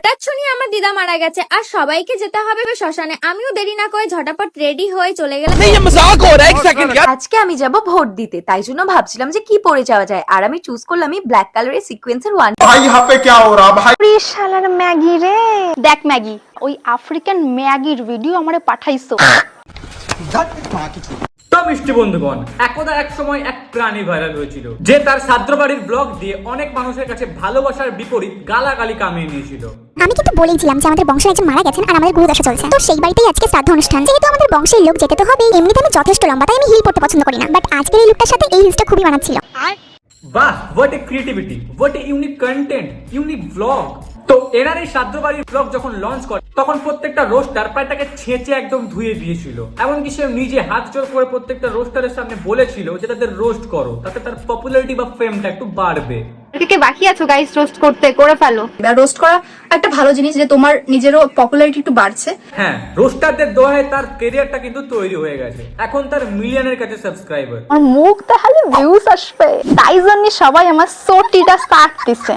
হঠাৎ শুনি আমার দিদা মারা গেছে আর সবাইকে যেতে হবে শ্মশানে। আমিও দেরি না করে ঝটাপট রেডি হয়ে চলে গেলাম। আজকে আমি যাব ভোট দিতে, তাই জন্য ভাবছিলাম যে কি পরে যাওয়া যায়, আর আমি চুজ করলাম এই ব্ল্যাক কালারের সিকোয়েন্সের ওয়ান। ভাই यहाँ पे क्या हो रहा भाई? শালার ম্যাগি রে, দেখ ম্যাগি, ওই আফ্রিকান ম্যাগির ভিডিও আমারে পাঠাইছো। তো মিষ্টি বন্ধুগণ, একদা এক সময় এক প্রাণী ভাইরাল হয়েছিল যে তার ছাত্রবাড়ির ব্লগ দিয়ে অনেক মানুষের কাছে ভালোবাসার বিপরীত গালাগালি কামিয়ে নিয়েছিল। আমি কিন্তু বলেইছিলাম যে আমাদের বংশের একজন মারা গেছেন আর আমাদের গুরুদশা চলছে, তো সেই বাড়িতেই আজকে শ্রাদ্ধ অনুষ্ঠান। যেহেতু আমাদের বংশের লোক যেতে তো হবে, এমনিতে আমি যথেষ্ট লম্বা, তাই আমি হিল পড়তে পছন্দ করি না, বাট আজকের এই লুকটার সাথে এই হিলসটা খুবই মানাচ্ছিল। বাহ, what a creativity, what a unique content, unique blog. তো এনার এই শ্রাদ্ধ বাড়ির ব্লগ যখন লঞ্চ করে তখন প্রত্যেকটা রোস্টার প্রায় তাকে ছেঁচে একদম ধুয়ে দিয়েছিল। এমনকি সে নিজে হাত জোর করে প্রত্যেকটা রোস্টারের সামনে বলেছিল যে তাদের রোস্ট করো, তাতে তার পপুলারিটি বা ফেমটা একটু বাড়বে। কে বাকি আছো গাইস রোস্ট করতে, করে ফেলো। রোস্ট করা একটা ভালো জিনিস, যে তোমার নিজেরও পপুলারিটি একটু বাড়ছে। হ্যাঁ, রোস্টারদের দোহায় তার ক্যারিয়ারটা কিন্তু তৈরি হয়ে গেছে, এখন তার মিলিয়নের কাছে সাবস্ক্রাইবার। আমার মুখ তাহলে ভিউজ আসবে, তাই জন্য সবাই আমার সোটিটা স্টার্ট দিছে।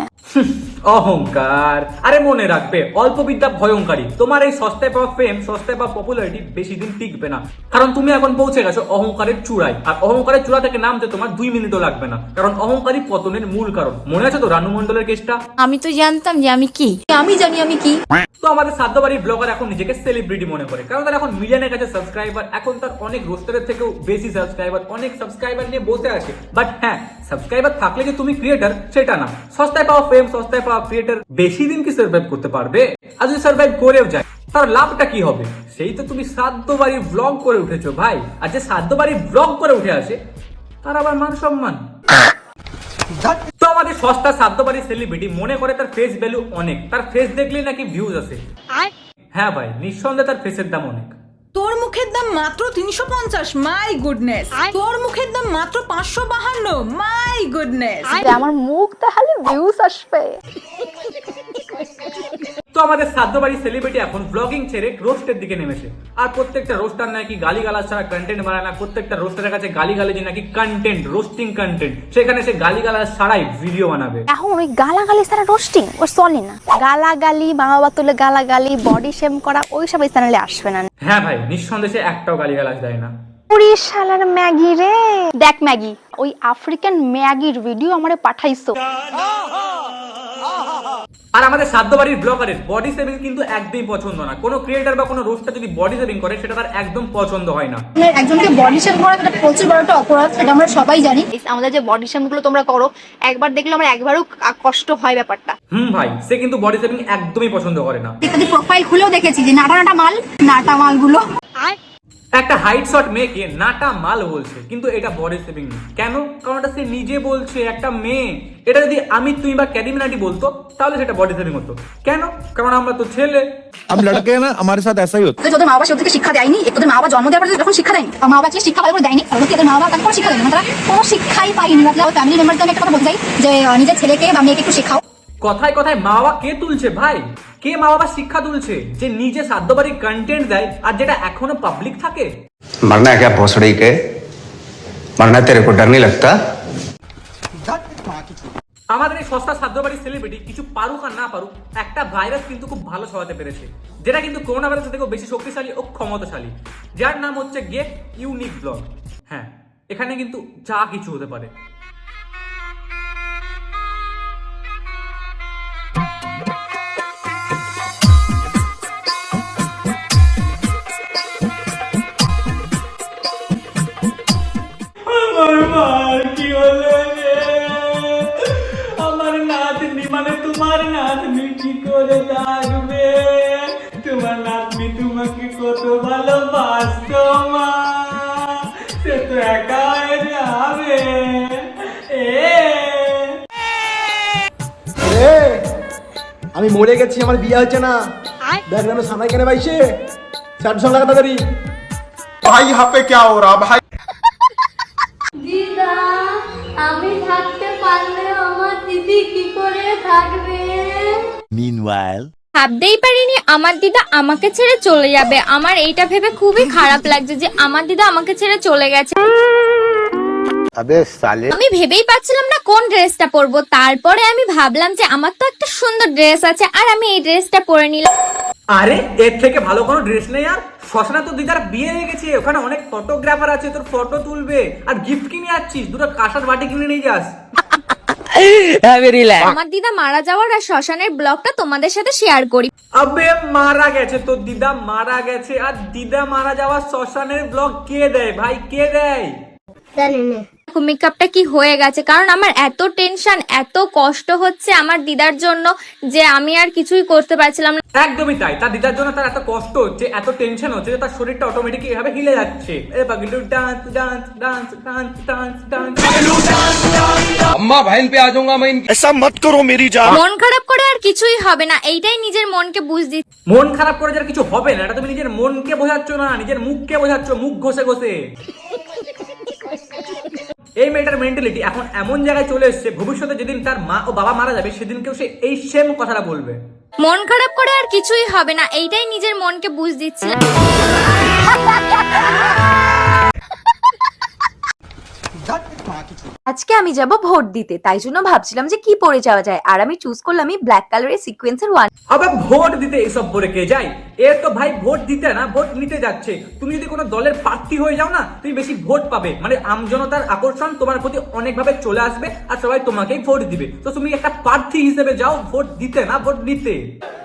অহংকার। আরে মনে রাখবে, অল্প বিদ্যা ভয়ঙ্করী। তোমার এই সস্তায় পাওয়া ফেম, সস্তায় পাওয়া পপুলারিটি বেশি দিন টিকবে না, কারণ তুমি এখন পৌঁছে গেছো অহংকারের চূড়ায়। আর অহংকারের চূড়া থেকে নামতে তোমার 2 মিনিটও লাগবে না, কারণ অহংকারী পতনের মূল কারণ। মনে আছে তো রানু মন্ডলের কেসটা? আমি তো জানতাম যে আমি কি, আমি জানি আমি কি। তো আমাদের সাধ্যবাড়ির ব্লগার এখন নিজেকে সেলিব্রিটি মনে করে, কারণ তার এখন মিলিয়নের কাছে সাবস্ক্রাইবার। এখন তার অনেক রোস্টারের থেকেও বেশি সাবস্ক্রাইবার, অনেক সাবস্ক্রাইবার নিয়ে বসে আছে। বাট হ্যাঁ, সাবস্ক্রাইবার থাকলে যে তুমি ক্রিয়েটার সেটা না। সস্তায় পাওয়া ফেম, সস্তায় পাওয়া ক্রিয়েটার বেশি দিন কি সার্ভাইভ করতে পারবে? আর যদি সার্ভাইভ করেও যায় তার লাভটা কি হবে? সেই তো তুমি সাধ্যবাড়ির ব্লগ করে উঠেছো ভাই। আর যে সাধ্যবাড়ির ব্লগ করে উঠে আসে তার আবার মান সম্মান। তো আমাদের সস্তা সাধ্যবাড়ির সেলিব্রিটি মনে করে তার ফেস ভ্যালু অনেক, তার ফেস দেখলেই নাকি ভিউজ আসে। হ্যাঁ ভাই, নিঃসন্দেহে তার ফেসের দাম অনেক। তোর মুখের দাম মাত্র 350, মাই গুডনেস। তোর মুখের দাম মাত্র 552, মাই গুডনেস। আমার মুখ তাহলে ভিউজ আসবে। তো আমাদের সাধ্যবাড়ির সেলিব্রিটি এখন ব্লগিং ছেড়ে রোস্টের দিকে নেমেছে। আর প্রত্যেকটা রোস্টার নাকি গালিগালাজ ছাড়া কন্টেন্ট বানায় না। প্রত্যেকটা রোস্টারের কাছে গালিগালাজি নাকি কন্টেন্ট, রোস্টিং কন্টেন্ট। সেখানে সে গালিগালাজ ছাড়াই ভিডিও বানাবে। এখন ওই গালাগালি ছাড়া রোস্টিং ও চলে না। গালাগালি, মা বাবা তুলে গালাগালি, বডি শেম করা, ওইসব এই চ্যানেলে আসবে না। হ্যাঁ ভাই, নিঃসন্দেহে একটাও গালিগালাজ দেয় না। শালার ম্যাগি রে, দেখ ম্যাগি, ওই আফ্রিকান ম্যাগির ভিডিও আমারে পাঠাইছো। আর আমাদের সাধ্যবাড়ির ব্লগারের বডি শেভিং কিন্তু একদমই পছন্দ না। কোনো ক্রিয়েটার বা কোনো রোস্টার যদি বডি শেভিং করে সেটা তার একদম পছন্দ হয় না। একজনকে বডি শেভ করা এটা প্রচুর বড় একটা অপরাধ, এটা আমরা সবাই জানি। আমাদের যে বডি শেম গুলো তোমরা করো, একবার দেখলে আমার একবারও কষ্ট হয় ব্যাপারটা। ভাই, সে কিন্তু বডি শেভিং একদমই পছন্দ করে না। ইত্যাদি প্রোফাইল খুলেও দেখেছি যে নাটা মালগুলো। একটা হাইট শট মেয়েকে নাটা মাল বলছে, কিন্তু এটা বডি শেভিং না। কেন? কারণ এটা সে নিজে বলছে, একটা মেয়ে। এটা যদি আমি, তুমি বা ক্যাডিমিনাটি বলতো তাহলে সেটা বডি শেভিং হতো। কেন? কারণ আমরা তো ছেলে। हम लड़के हैं ना, हमारे साथ ऐसा ही होता है। তোদের মা বাবা ওদেরকে শিক্ষা দেয়নি, তোদের মা বাবা জন্ম দেওয়ার পর যখন শিক্ষা দেয়নি, মা বাবা যে শিক্ষা ভালো করে দেয়নি, তোদের মা বাবা তাদের কোনো শিক্ষা দেয়নি, তারা কোনো শিক্ষাই পায়নি। ফ্যামিলি মেম্বারদের আমি একটা কথা বলতে চাই যে নিজের ছেলেকে বা মেয়েকে একটু শেখাও। কথায় কথায় মা বাবা কে তুলছে ভাই? কে মা বাবা শিক্ষা তুলছে? যে নিজে সাধ্যবাড়ি কন্টেন্ট দেয় আর যেটা এখনো পাবলিক থাকে। मरना है क्या भोसड़ी के? मरना तेरे को डर नहीं लगता? আমাদের এই সস্তা সাধ্যবাড়ির সেলিব্রিটি কিছু পারুক আর না পারুক, একটা ভাইরাস কিন্তু খুব ভালো ছড়াতে পেরেছে, যেটা কিন্তু করোনা ভাইরাসের থেকেও বেশি শক্তিশালী ও ক্ষমতাশালী, যার নাম হচ্ছে গেট ইউনিক ব্লগ। হ্যাঁ, এখানে কিন্তু যা কিছু হতে পারে। কি হলো আমার নাতনি, মানে তোমার নাতনি কি করে থাকবে? তোমার নাতনি তোমাকে কত ভালোবাসতো মা, সে তো একা হয়ে যাবে। আমি মরে গেছি, আমার বিয়ে হচ্ছে না। দেখ না সামনে কেনে পাইছে, চারশো সঙ্গে তাড়াতাড়ি। ভাই यहाँ पे क्या हो रहा भाई? দিদা, আমি থাকতে পারলে আমার দিদি কি করে থাকবে? ভাবতেই পারিনি আমার দিদা আমাকে ছেড়ে চলে যাবে। আমার এইটা ভেবে খুবই খারাপ লাগছে যে আমার দিদা আমাকে ছেড়ে চলে গেছে। আমি ভেবেই পাচ্ছিলাম না কোন ড্রেসটা পরবো, তারপরে আমি ভাবলাম যে আমার তো একটা সুন্দর ড্রেস আছে আর আমি এই ড্রেসটা পরে নিলাম। আরে এর থেকে ভালো কোনো ড্রেস নেই আর। শ্মশানে তো দিদার বিয়ে হয়ে গেছে, ওখানে অনেক ফটোগ্রাফার আছে, তোর ফটো তুলবে। আর গিফট কিনে যাচ্ছিস, দুটো কাঁসার বাটি কিনে নিয়ে যাস। আমার দিদা মারা যাওয়ার আর শ্মশানের ব্লগটা তোমাদের সাথে শেয়ার করি। আবে মারা গেছে, তোর দিদা মারা গেছে, আর দিদা মারা যাওয়ার শ্মশানের ব্লগ কে দেয় ভাই, কে দেয়? মেকআপটা কি হয়ে গেছে, কারণ আমার এত টেনশন, এত কষ্ট হচ্ছে আমার দিদার জন্য যে আমি আর কিছুই করতে পারছিলাম না। একদমই তাই, তার দিদার জন্য তার এত কষ্ট হচ্ছে, এত টেনশন হচ্ছে যে তার শরীরটা অটোমেটিক এভাবে হিলে যাচ্ছে। এ Paglu dance dance dance dance dance dance. अम्मा बहन पे आ जाऊंगा मैं। ऐसा मत करो मेरी जान। মন খারাপ করে আর কিছুই হবে না, এইটাই নিজের মনকে বুঝ দিচ্ছি। মন খারাপ করে যার কিছু হবে না, এটা তুমি নিজের মনকে বোঝাচ্ছ না, নিজের মুখকে বোঝাচ্ছ, মুখ ঘষে ঘষে। এই মেয়েটার মেন্টালিটি এখন এমন জায়গায় চলে এসেছে, ভবিষ্যতে যেদিন তার মা ও বাবা মারা যাবে সেদিনকেও সে এই সেম কথাটা বলবে। মন খারাপ করে আর কিছুই হবে না, এইটাই নিজের মনকে বুঝ দিচ্ছি। আজকে আমি যাব ভোট দিতে, তাই জন্য ভাবছিলাম যে কি পরে যাওয়া যায়, আর আমি চুজ করলাম এই ব্ল্যাক কালারের সিকোয়েন্সের ওয়ান। আবার ভোট দিতে এসব পরে কে যায়? এ তো ভাই ভোট দিতে না, ভোট নিতে যাচ্ছে। তুমি যদি কোনো দলের প্রার্থী হয়ে যাও না, তুমি বেশি ভোট পাবে, মানে আমজনতার আকর্ষণ তোমার প্রতি অনেকভাবে চলে আসবে আর সবাই তোমাকেই ভোট দিবে। তো তুমি একটা প্রার্থী হিসেবে যাও ভোট দিতে, না ভোট নিতে।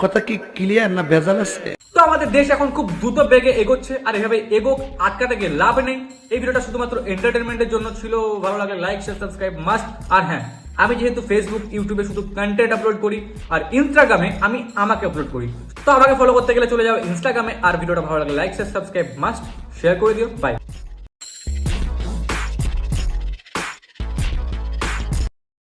কথা কি ক্লিয়ার না ভেজাল আছে? তো আমাদের দেশ এখন খুব দ্রুত বেগে এগোচ্ছে, আর এভাবে এগোক, আটকাতে গিয়ে লাভ নেই। এই ভিডিওটা শুধুমাত্র এন্টারটেনমেন্টের জন্য ছিল। ভালো লাগলে লাইক শেয়ার সাবস্ক্রাইব মাস্ট। আর হ্যাঁ, আমি যেহেতু ফেসবুক ইউটিউবে শুধু কন্টেন্ট আপলোড করি আর ইনস্টাগ্রামে আমি আমাকে আপলোড করি, তো আমাকে ফলো করতে গেলে চলে যাও ইনস্টাগ্রামে। আর ভিডিওটা ভালো লাগলে like share subscribe must, share করে দিও। বাই।